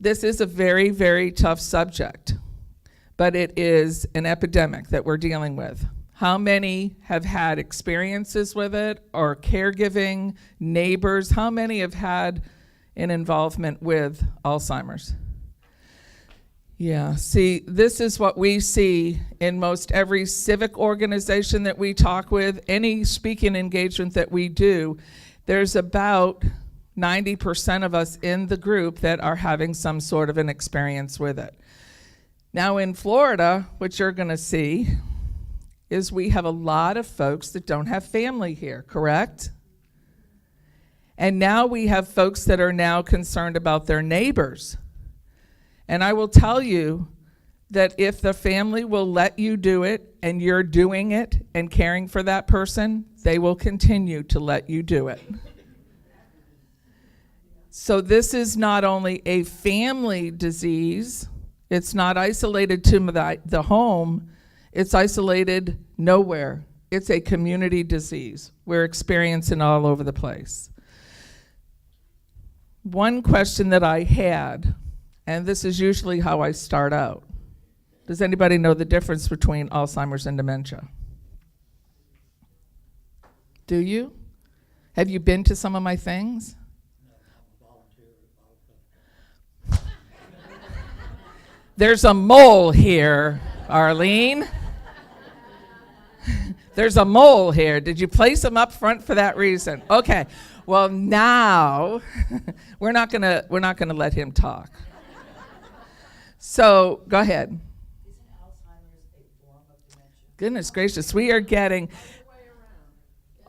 This is a very, very tough subject, but it is an epidemic that we're dealing with. How many have had experiences with it, or caregiving, neighbors? How many have had an involvement with Alzheimer's? Yeah, see, this is what we see in most every civic organization that we talk with, any speaking engagement that we do. There's about 90% of us in the group that are having some sort of an experience with it. Now in Florida, what you're going to see is we have a lot of folks that don't have family here, correct? And now we have folks that are now concerned about their neighbors. And I will tell you that if the family will let you do it and you're doing it and caring for that person, they will continue to let you do it. So this is not only a family disease, it's not isolated to the home, it's isolated nowhere. It's a community disease. We're experiencing all over the place. One question that I had, and this is usually how I start out. Does anybody know the difference between Alzheimer's and dementia? Do you? Have you been to some of my things? There's a mole here, Arlene. There's a mole here. Did you place him up front for that reason? Okay. Well, now we're not gonna let him talk. So go ahead. Isn't Alzheimer's a form of dementia? Goodness gracious, we are getting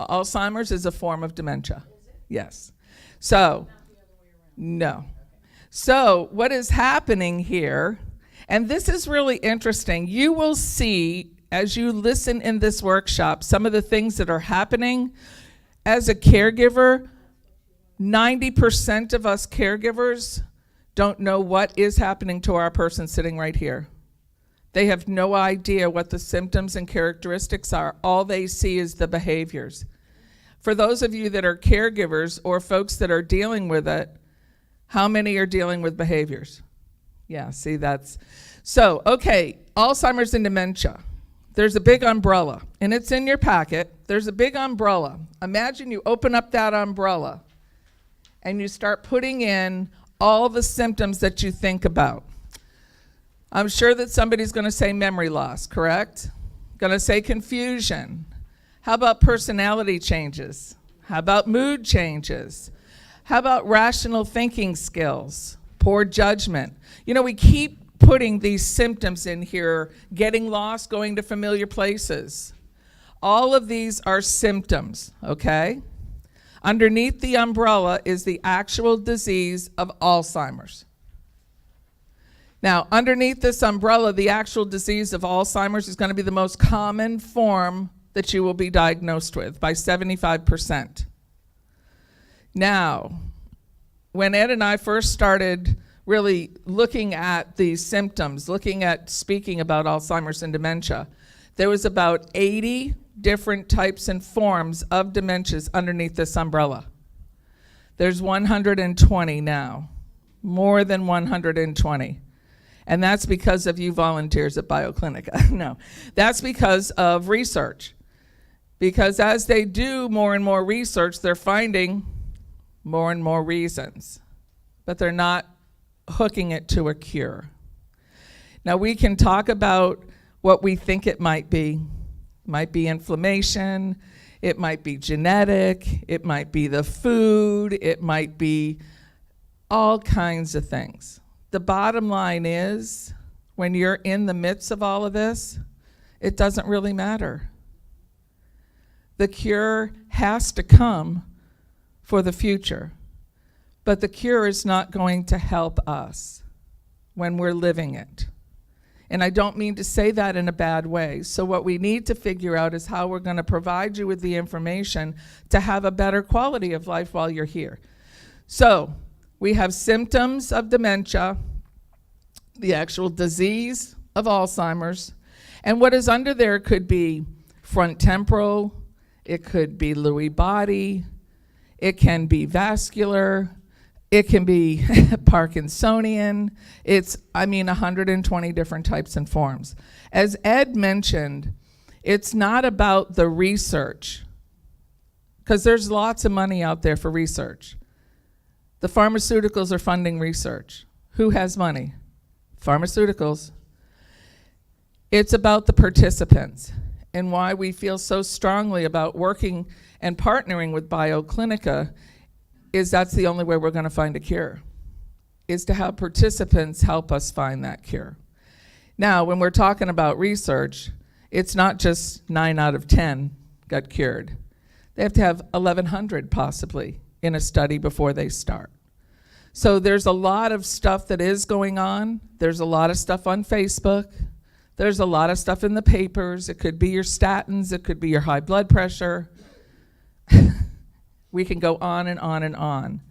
Alzheimer's is a form of dementia. Is it? Yes. So Not the other way around? no. Okay. So what is happening here, and this is really interesting, you will see as you listen in this workshop some of the things that are happening. As a caregiver, 90% of us caregivers don't know what is happening to our person sitting right here. They have no idea what the symptoms and characteristics are. All they see is the behaviors. For those of you that are caregivers or folks that are dealing with it, how many are dealing with behaviors? Yeah, see, that's... So, okay, Alzheimer's and dementia. There's a big umbrella, and it's in your packet. There's a big umbrella. Imagine you open up that umbrella, and you start putting in all the symptoms that you think about. I'm sure that somebody's going to say memory loss, correct? Going to say confusion. How about personality changes? How about mood changes? How about rational thinking skills? Poor judgment. You know, we keep putting these symptoms in here, getting lost, going to familiar places. All of these are symptoms, okay? Underneath the umbrella is the actual disease of Alzheimer's. Now, underneath this umbrella, the actual disease of Alzheimer's is going to be the most common form that you will be diagnosed with by 75%. Now, when Ed and I first started really looking at these symptoms, looking at speaking about Alzheimer's and dementia, there was about 80 different types and forms of dementias underneath this umbrella. There's 120 now, more than 120. And that's because of you volunteers at BioClinica. No, that's because of research. Because as they do more and more research, they're finding more and more reasons, but they're not hooking it to a cure. Now we can talk about what we think it might be. It might be inflammation, it might be genetic, it might be the food, it might be all kinds of things. The bottom line is, when you're in the midst of all of this, it doesn't really matter. The cure has to come for the future. But the cure is not going to help us when we're living it. And I don't mean to say that in a bad way. So what we need to figure out is how we're going to provide you with the information to have a better quality of life while you're here. So we have symptoms of dementia, the actual disease of Alzheimer's, and what is under there could be front temporal, it could be Lewy body, it can be vascular, It can be Parkinsonian. It's, 120 different types and forms. As Ed mentioned, it's not about the research, because there's lots of money out there for research. The pharmaceuticals are funding research. Who has money? Pharmaceuticals. It's about the participants, and why we feel so strongly about working and partnering with BioClinica is that's the only way we're going to find a cure, is to have participants help us find that cure. Now, when we're talking about research, it's not just 9 out of 10 got cured. They have to have 1,100 possibly in a study before they start. So there's a lot of stuff that is going on. There's a lot of stuff on Facebook. There's a lot of stuff in the papers. It could be your statins. It could be your high blood pressure. We can go on and on and on.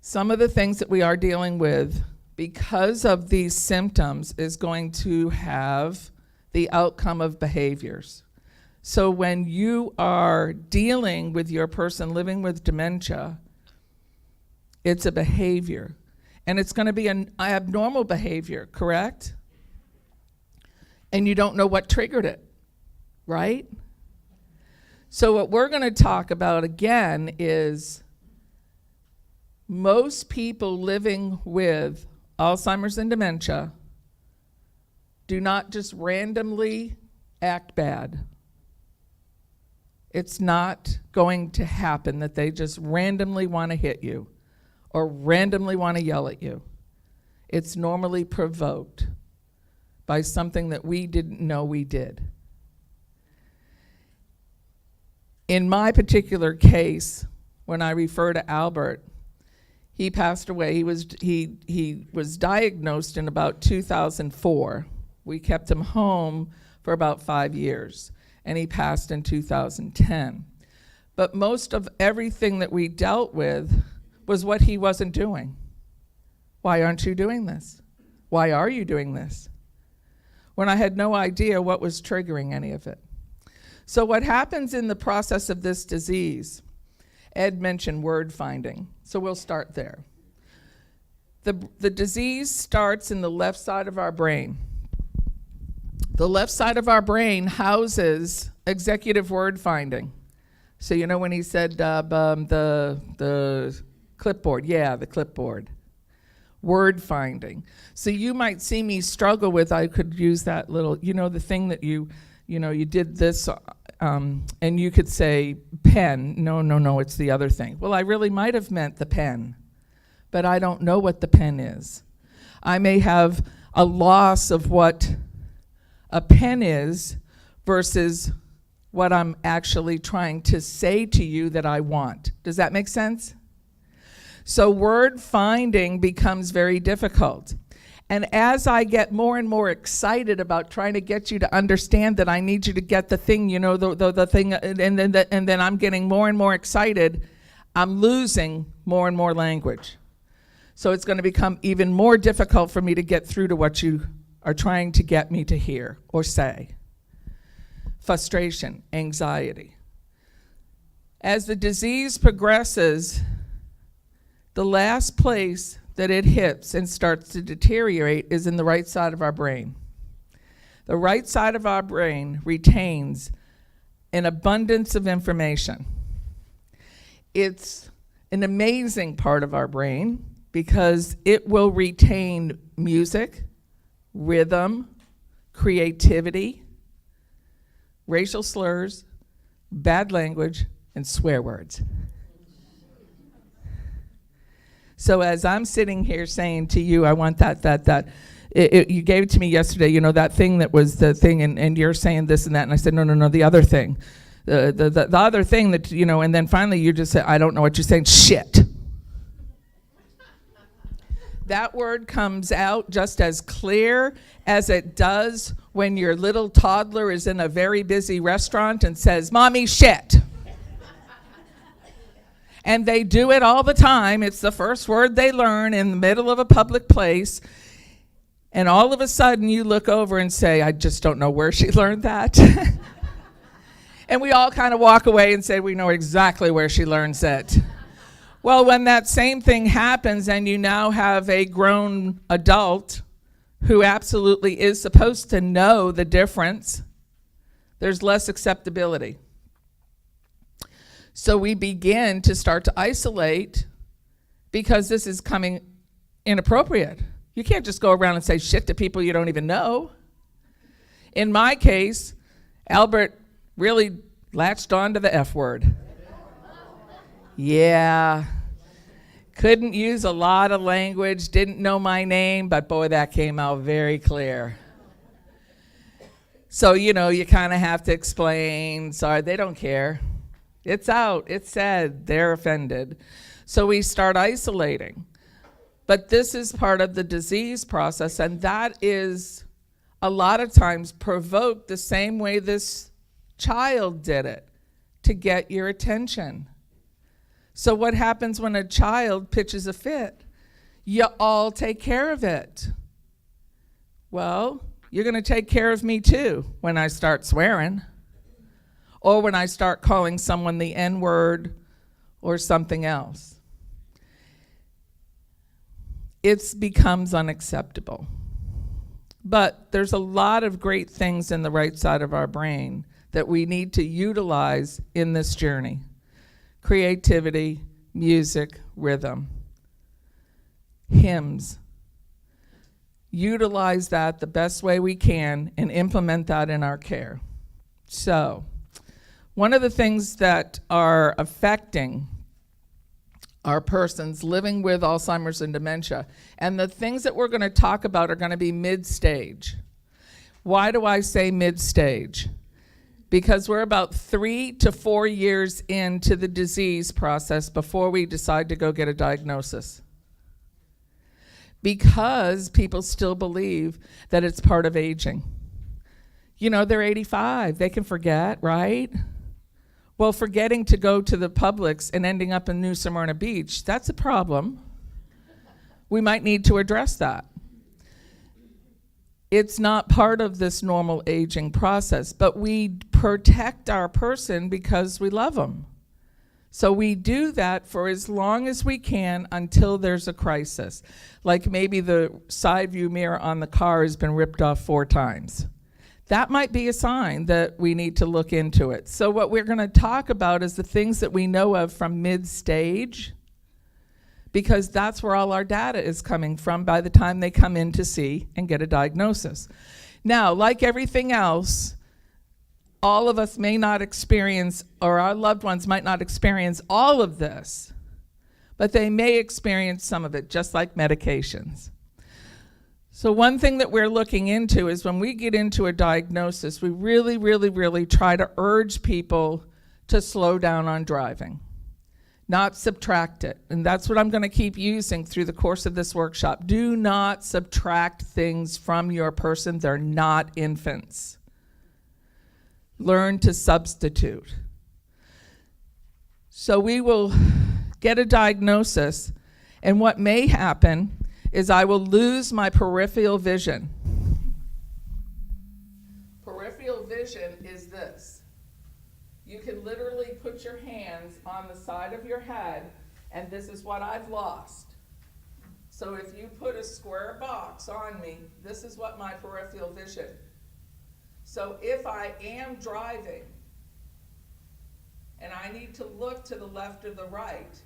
Some of the things that we are dealing with because of these symptoms is going to have the outcome of behaviors. So when you are dealing with your person living with dementia, it's a behavior. And it's going to be an abnormal behavior, correct? And you don't know what triggered it, right? So what we're going to talk about again is most people living with Alzheimer's and dementia do not just randomly act bad. It's not going to happen that they just randomly want to hit you or randomly want to yell at you. It's normally provoked by something that we didn't know we did. In my particular case, when I refer to Albert, he passed away. He was diagnosed in about 2004. We kept him home for about 5 years, and he passed in 2010. But most of everything that we dealt with was what he wasn't doing. Why aren't you doing this? Why are you doing this? When I had no idea what was triggering any of it. So what happens in the process of this disease, Ed mentioned word finding, so we'll start there. The disease starts in the left side of our brain. The left side of our brain houses executive word finding. So you know when he said the clipboard, yeah, the clipboard. Word finding. So you might see me struggle with, I could use that little, the thing that you did this, and you could say pen. No, it's the other thing. Well, I really might have meant the pen, but I don't know what the pen is. I may have a loss of what a pen is versus what I'm actually trying to say to you that I want. Does that make sense? So word finding becomes very difficult. And as I get more and more excited about trying to get you to understand that I need you to get the thing, the thing, and then I'm getting more and more excited, I'm losing more and more language. So it's going to become even more difficult for me to get through to what you are trying to get me to hear or say. Frustration, anxiety. As the disease progresses, the last place that it hits and starts to deteriorate is in the right side of our brain. The right side of our brain retains an abundance of information. It's an amazing part of our brain because it will retain music, rhythm, creativity, racial slurs, bad language, and swear words. So as I'm sitting here saying to you, I want that, you gave it to me yesterday, that thing that was the thing, and you're saying this and that, and I said, no, the other thing. The other thing that, and then finally you just said, I don't know what you're saying, shit. That word comes out just as clear as it does when your little toddler is in a very busy restaurant and says, Mommy, shit. And they do it all the time. It's the first word they learn in the middle of a public place. And all of a sudden you look over and say, I just don't know where she learned that. And we all kind of walk away and say, we know exactly where she learns it. Well, when that same thing happens and you now have a grown adult who absolutely is supposed to know the difference, there's less acceptability. So we begin to start to isolate because this is coming inappropriate. You can't just go around and say shit to people you don't even know. In my case, Albert really latched on to the F word. Yeah. Couldn't use a lot of language, didn't know my name, but boy, that came out very clear. So, you kind of have to explain. Sorry, they don't care. It's out, it's said, they're offended. So we start isolating. But this is part of the disease process, and that is a lot of times provoked the same way this child did it, to get your attention. So what happens when a child pitches a fit? You all take care of it. Well, you're going to take care of me too when I start swearing, or when I start calling someone the N-word or something else. It becomes unacceptable. But there's a lot of great things in the right side of our brain that we need to utilize in this journey. Creativity, music, rhythm, hymns. Utilize that the best way we can and implement that in our care. So, one of the things that are affecting our persons living with Alzheimer's and dementia, and the things that we're going to talk about are going to be mid-stage. Why do I say mid-stage? Because we're about 3 to 4 years into the disease process before we decide to go get a diagnosis. Because people still believe that it's part of aging. They're 85, they can forget, right? Well, forgetting to go to the Publix and ending up in New Smyrna Beach, that's a problem. We might need to address that. It's not part of this normal aging process, but we protect our person because we love them. So we do that for as long as we can until there's a crisis. Like maybe the side view mirror on the car has been ripped off 4 times. That might be a sign that we need to look into it. So what we're going to talk about is the things that we know of from mid-stage, because that's where all our data is coming from by the time they come in to see and get a diagnosis. Now, like everything else, all of us may not experience, or our loved ones might not experience all of this, but they may experience some of it, just like medications. So one thing that we're looking into is when we get into a diagnosis, we really, really, really try to urge people to slow down on driving, not subtract it. And that's what I'm going to keep using through the course of this workshop. Do not subtract things from your person. They're not infants. Learn to substitute. So we will get a diagnosis, and what may happen is I will lose my peripheral vision. Peripheral vision is this. You can literally put your hands on the side of your head, and this is what I've lost. So if you put a square box on me, this is what my peripheral vision. So if I am driving, and I need to look to the left or the right,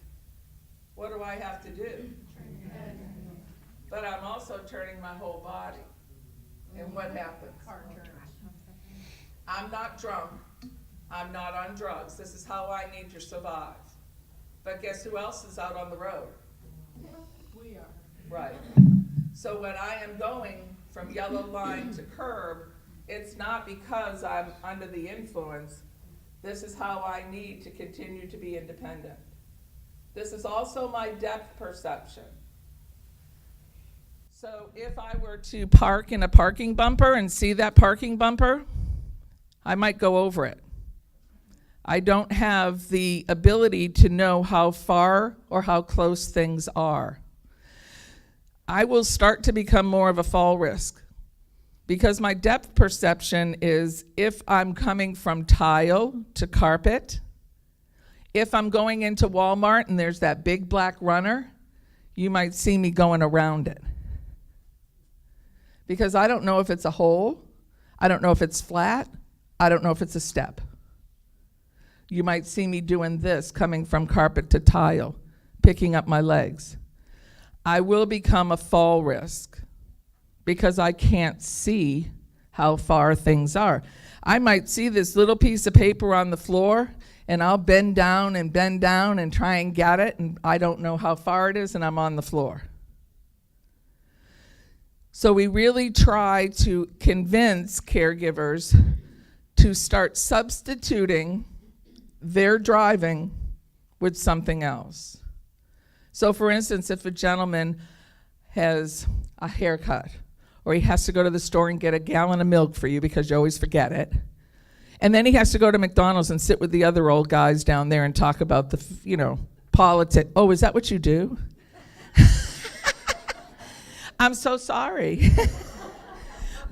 what do I have to do? But I'm also turning my whole body. And what happens? I'm not drunk. I'm not on drugs. This is how I need to survive. But guess who else is out on the road? We are. Right. So when I am going from yellow line to curb, it's not because I'm under the influence. This is how I need to continue to be independent. This is also my depth perception. So if I were to park in a parking bumper and see that parking bumper, I might go over it. I don't have the ability to know how far or how close things are. I will start to become more of a fall risk because my depth perception is if I'm coming from tile to carpet, If I'm going into Walmart and there's that big black runner, you might see me going around it. Because I don't know if it's a hole, I don't know if it's flat, I don't know if it's a step. You might see me doing this, coming from carpet to tile, picking up my legs. I will become a fall risk because I can't see how far things are. I might see this little piece of paper on the floor, and I'll bend down and try and get it, and I don't know how far it is, and I'm on the floor. So we really try to convince caregivers to start substituting their driving with something else. So for instance, if a gentleman has a haircut, or he has to go to the store and get a gallon of milk for you because you always forget it, and then he has to go to McDonald's and sit with the other old guys down there and talk about the, politics. Oh, is that what you do? I'm so sorry.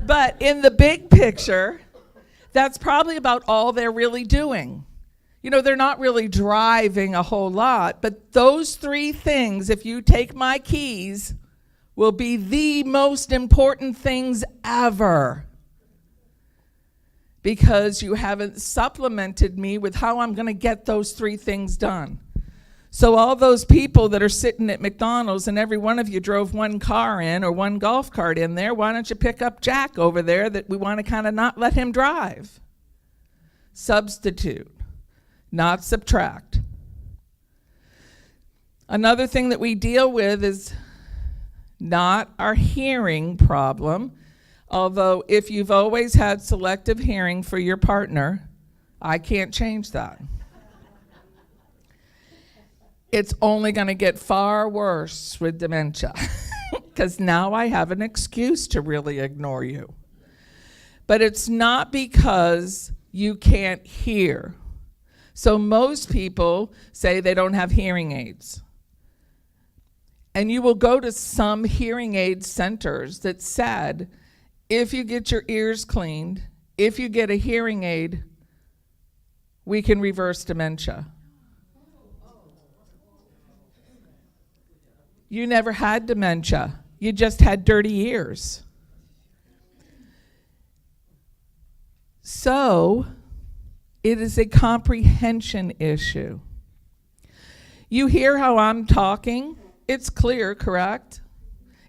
But in the big picture, that's probably about all they're really doing. They're not really driving a whole lot, but those three things, if you take my keys, will be the most important things ever. Because you haven't supplemented me with how I'm going to get those three things done. So all those people that are sitting at McDonald's and every one of you drove one car in or one golf cart in there, why don't you pick up Jack over there that we want to kind of not let him drive? Substitute, not subtract. Another thing that we deal with is not our hearing problem. Although if you've always had selective hearing for your partner, I can't change that. It's only going to get far worse with dementia because now I have an excuse to really ignore you. But it's not because you can't hear. So most people say they don't have hearing aids. And you will go to some hearing aid centers that said, if you get your ears cleaned, if you get a hearing aid, we can reverse dementia. You never had dementia. You just had dirty ears. So, it is a comprehension issue. You hear how I'm talking? It's clear, correct?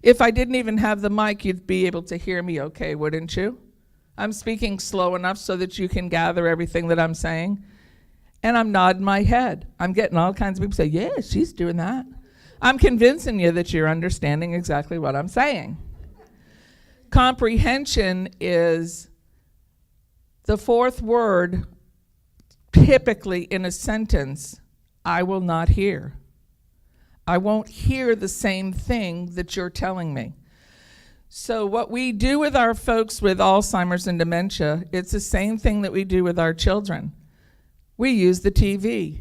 If I didn't even have the mic, you'd be able to hear me okay, wouldn't you? I'm speaking slow enough so that you can gather everything that I'm saying. And I'm nodding my head. I'm getting all kinds of people say, yeah, she's doing that. I'm convincing you that you're understanding exactly what I'm saying. Comprehension is the fourth word, typically in a sentence, I will not hear. I won't hear the same thing that you're telling me. So what we do with our folks with Alzheimer's and dementia, it's the same thing that we do with our children. We use the TV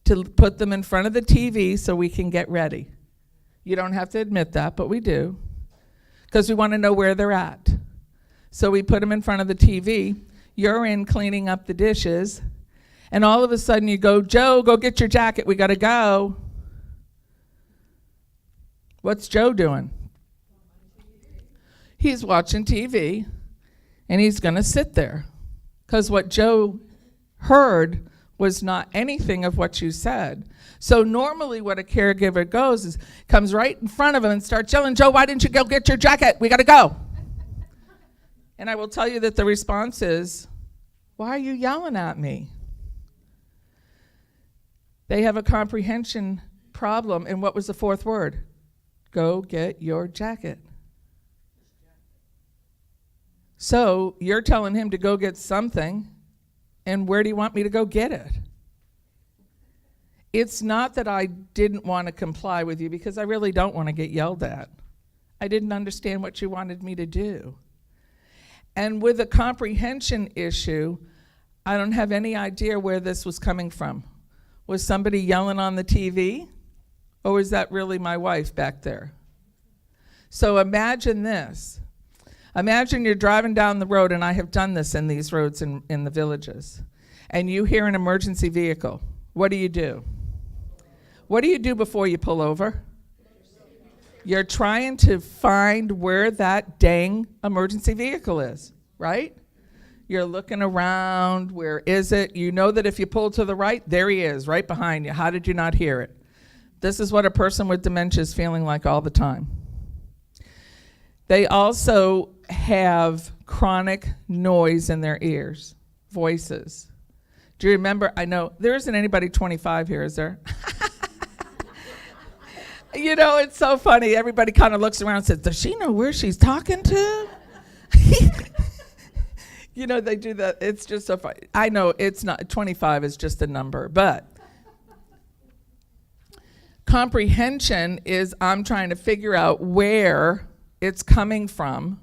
to put them in front of the TV so we can get ready. You don't have to admit that, but we do, because we want to know where they're at. So we put them in front of the TV. You're in cleaning up the dishes, and all of a sudden you go, Joe, go get your jacket, we got to go. What's Joe doing? He's watching TV, and he's going to sit there, because what Joe heard was not anything of what you said. So normally what a caregiver comes right in front of him and starts yelling, Joe, why didn't you go get your jacket? We got to go. And I will tell you that the response is, why are you yelling at me? They have a comprehension problem. And what was the fourth word? Go get your jacket. So you're telling him to go get something, and where do you want me to go get it? It's not that I didn't want to comply with you, because I really don't want to get yelled at. I didn't understand what you wanted me to do. And with a comprehension issue, I don't have any idea where this was coming from. Was somebody yelling on the TV? Or was that really my wife back there? So imagine this. Imagine you're driving down the road, and I have done this in these roads in the villages, and you hear an emergency vehicle. what do you do? What do you do before you pull over? You're trying to find where that dang emergency vehicle is, right? You're looking around, where is it? You know that if you pull to the right, there he is, right behind you. How did you not hear it? This is what a person with dementia is feeling like all the time. They also have chronic noise in their ears, voices. Do you remember? I know there isn't anybody 25 here, is there? You know, it's so funny. Everybody kind of looks around and says, does she know where she's talking to? You know, they do that. It's just so funny. I know it's not, 25 is just a number, but comprehension is I'm trying to figure out where it's coming from,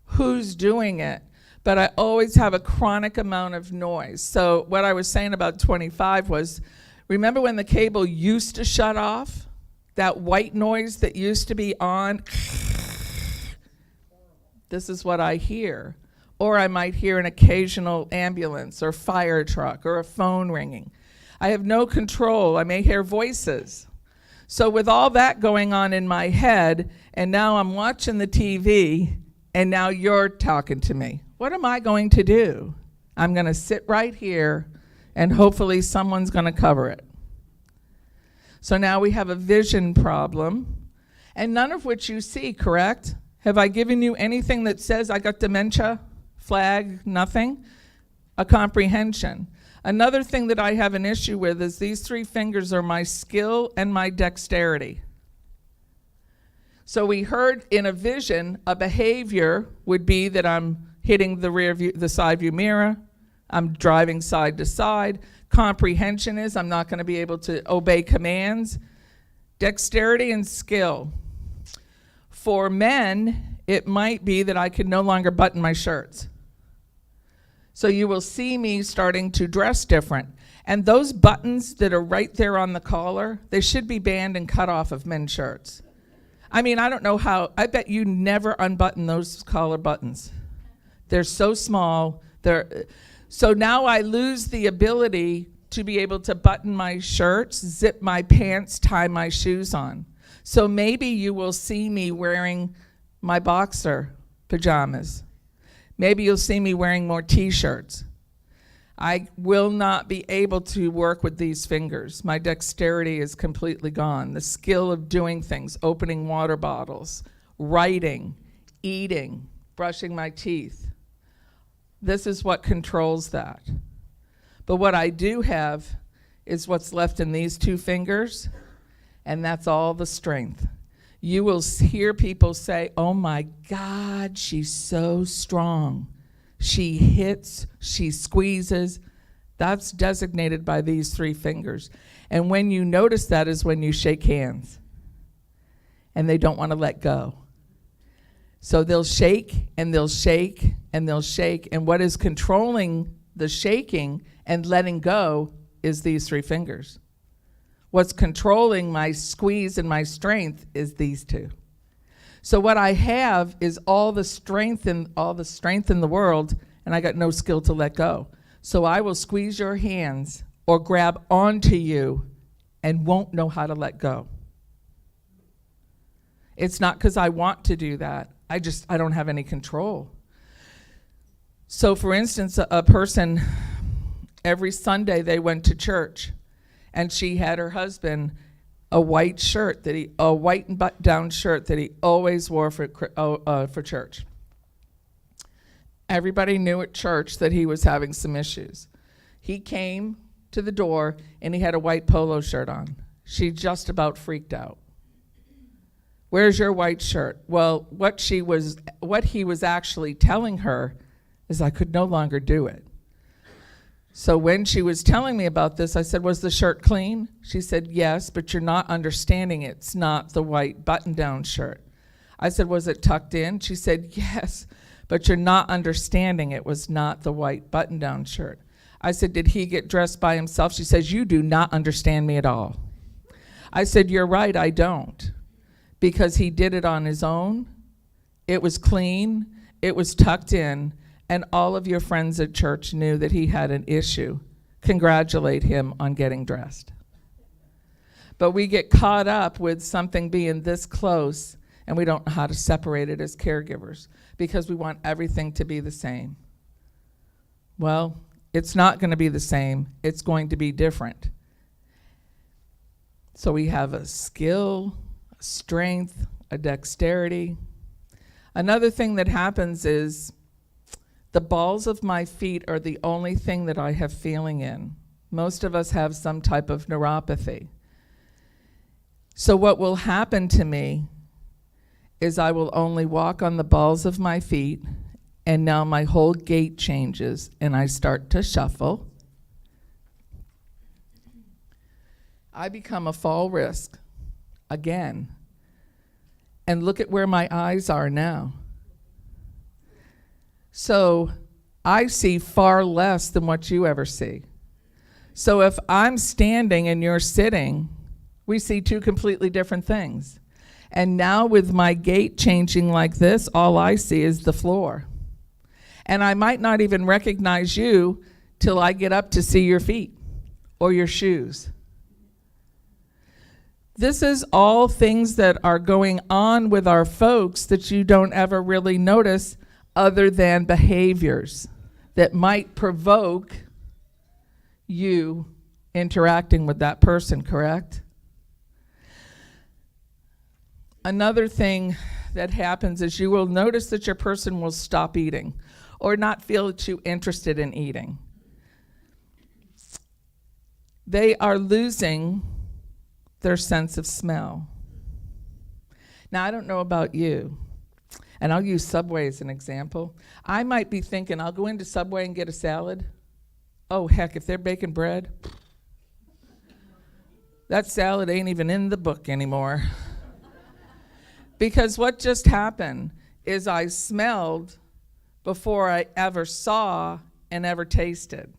who's doing it, but I always have a chronic amount of noise. So what I was saying about 25 was, remember when the cable used to shut off? That white noise that used to be on? This is what I hear. Or I might hear an occasional ambulance or fire truck or a phone ringing. I have no control. I may hear voices. So with all that going on in my head, and now I'm watching the TV, and now you're talking to me, what am I going to do? I'm going to sit right here, and hopefully someone's going to cover it. So now we have a vision problem, and none of which you see, correct? Have I given you anything that says I got dementia? Flag, nothing? A comprehension. Another thing that I have an issue with is these three fingers are my skill and my dexterity. So we heard in a vision, a behavior would be that I'm hitting the side view mirror, I'm driving side to side. Comprehension is I'm not going to be able to obey commands. Dexterity and skill. For men, it might be that I could no longer button my shirts. So you will see me starting to dress different. And those buttons that are right there on the collar, they should be banned and cut off of men's shirts. I mean, I don't know how, I bet you never unbutton those collar buttons. They're so small. So now I lose the ability to be able to button my shirts, zip my pants, tie my shoes on. So maybe you will see me wearing my boxer pajamas. Maybe you'll see me wearing more t-shirts. I will not be able to work with these fingers. My dexterity is completely gone. The skill of doing things, opening water bottles, writing, eating, brushing my teeth. This is what controls that. But what I do have is what's left in these two fingers, and that's all the strength. You will hear people say, oh my God, she's so strong. She hits, she squeezes. That's designated by these three fingers. And when you notice that is when you shake hands. And they don't want to let go. So they'll shake, and they'll shake, and they'll shake. And what is controlling the shaking and letting go is these three fingers. What's controlling my squeeze and my strength is these two. So what I have is all the strength in the world, and I got no skill to let go. So I will squeeze your hands or grab onto you and won't know how to let go. It's not because I want to do that. I don't have any control. So for instance, a person, every Sunday they went to church, and she had her husband a white and button-down shirt that he always wore for church. Everybody knew at church that he was having some issues. He came to the door and he had a white polo shirt on. She just about freaked out. Where's your white shirt? Well, what he was actually telling her is I could no longer do it. So when she was telling me about this, I said, was the shirt clean? She said, yes, but you're not understanding it. It's not the white button-down shirt. I said, was it tucked in? She said, yes, but you're not understanding it was not the white button-down shirt. I said, did he get dressed by himself? She says, you do not understand me at all. I said, you're right, I don't. Because he did it on his own. It was clean. It was tucked in. And all of your friends at church knew that he had an issue congratulate him on getting dressed. But we get caught up with something being this close, and we don't know how to separate it as caregivers because we want everything to be the same. Well, it's not going to be the same. It's going to be different. So we have a skill, a strength, a dexterity. Another thing that happens is the balls of my feet are the only thing that I have feeling in. Most of us have some type of neuropathy. So what will happen to me is I will only walk on the balls of my feet, and now my whole gait changes, and I start to shuffle. I become a fall risk again. And look at where my eyes are now. So I see far less than what you ever see. So if I'm standing and you're sitting, we see two completely different things. And now with my gait changing like this, all I see is the floor. And I might not even recognize you till I get up to see your feet or your shoes. This is all things that are going on with our folks that you don't ever really notice, other than behaviors that might provoke you interacting with that person, correct? Another thing that happens is you will notice that your person will stop eating or not feel too interested in eating. They are losing their sense of smell. Now, I don't know about you, and I'll use Subway as an example. I might be thinking, I'll go into Subway and get a salad. Oh, heck, if they're baking bread, that salad ain't even in the book anymore. Because what just happened is I smelled before I ever saw and ever tasted.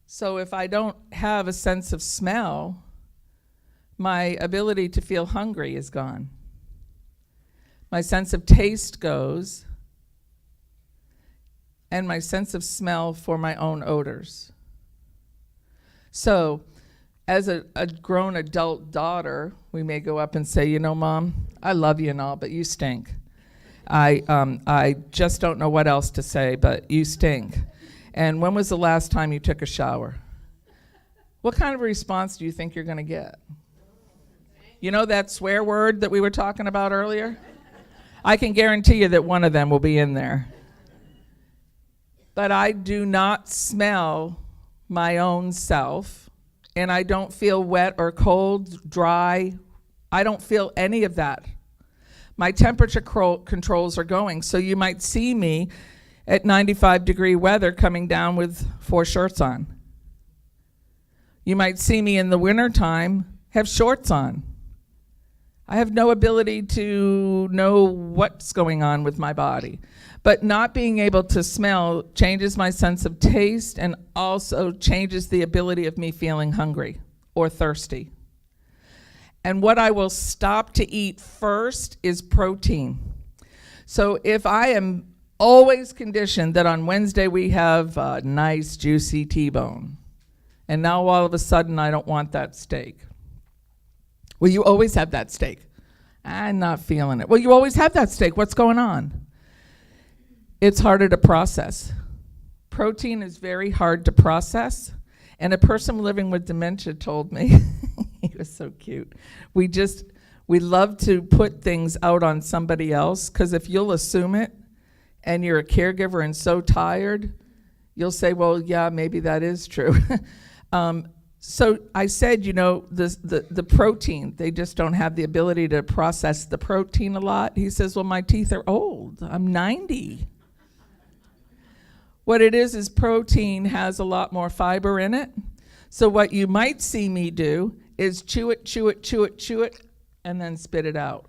So if I don't have a sense of smell, my ability to feel hungry is gone. My sense of taste goes, and my sense of smell for my own odors. So as a grown adult daughter, we may go up and say, you know, Mom, I love you and all, but you stink. I just don't know what else to say, but you stink. And when was the last time you took a shower? What kind of response do you think you're going to get? You know that swear word that we were talking about earlier? I can guarantee you that one of them will be in there. But I do not smell my own self, and I don't feel wet or cold, dry. I don't feel any of that. My temperature controls are going, so you might see me at 95-degree weather coming down with 4 shirts on. You might see me in the wintertime have shorts on. I have no ability to know what's going on with my body. But not being able to smell changes my sense of taste and also changes the ability of me feeling hungry or thirsty. And what I will stop to eat first is protein. So if I am always conditioned that on Wednesday we have a nice juicy T-bone, and now all of a sudden I don't want that steak. Well, you always have that steak. I'm not feeling it. Well, you always have that steak. What's going on? It's harder to process. Protein is very hard to process. And a person living with dementia told me, he was so cute, we love to put things out on somebody else, because if you'll assume it and you're a caregiver and so tired, you'll say, well, yeah, maybe that is true. So I said, you know, the protein, they just don't have the ability to process the protein a lot. He says, well, my teeth are old. I'm 90. What it is protein has a lot more fiber in it. So what you might see me do is chew it, chew it, chew it, chew it, and then spit it out.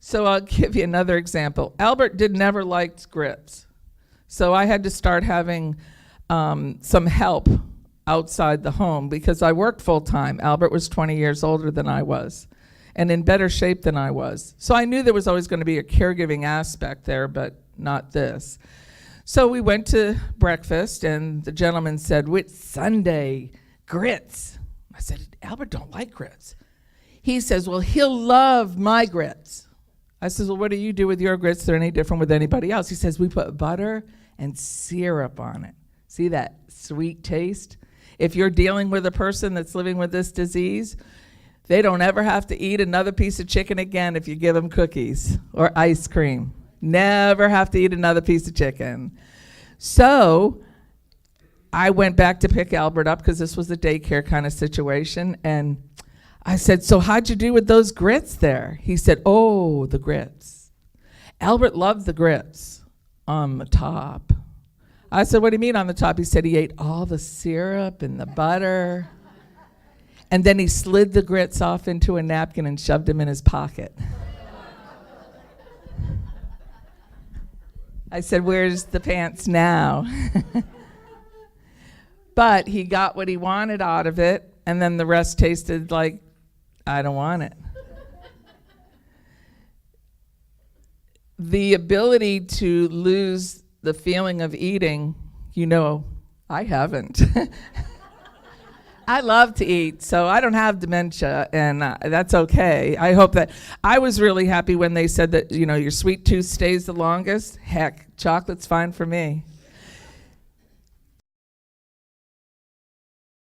So I'll give you another example. Albert never liked grips. So I had to start having some help outside the home because I worked full time. Albert was 20 years older than I was and in better shape than I was. So I knew there was always going to be a caregiving aspect there, but not this. So we went to breakfast, and the gentleman said, "Which Sunday? Grits." I said, "Albert don't like grits." He says, "Well, he'll love my grits." I says, "Well, what do you do with your grits? They're any different with anybody else?" He says, "We put butter and syrup on it." See that sweet taste? If you're dealing with a person that's living with this disease, they don't ever have to eat another piece of chicken again if you give them cookies or ice cream. Never have to eat another piece of chicken. So I went back to pick Albert up because this was a daycare kind of situation. And I said, "So how'd you do with those grits there?" He said, "Oh, the grits." Albert loved the grits on the top. I said, "What do you mean on the top?" He said he ate all the syrup and the butter. And then he slid the grits off into a napkin and shoved them in his pocket. I said, "Where's the pants now?" But he got what he wanted out of it, and then the rest tasted like, I don't want it. The ability to lose the feeling of eating, I haven't. I love to eat, so I don't have dementia, and that's okay. I hope that I was really happy when they said that, your sweet tooth stays the longest. Heck, chocolate's fine for me.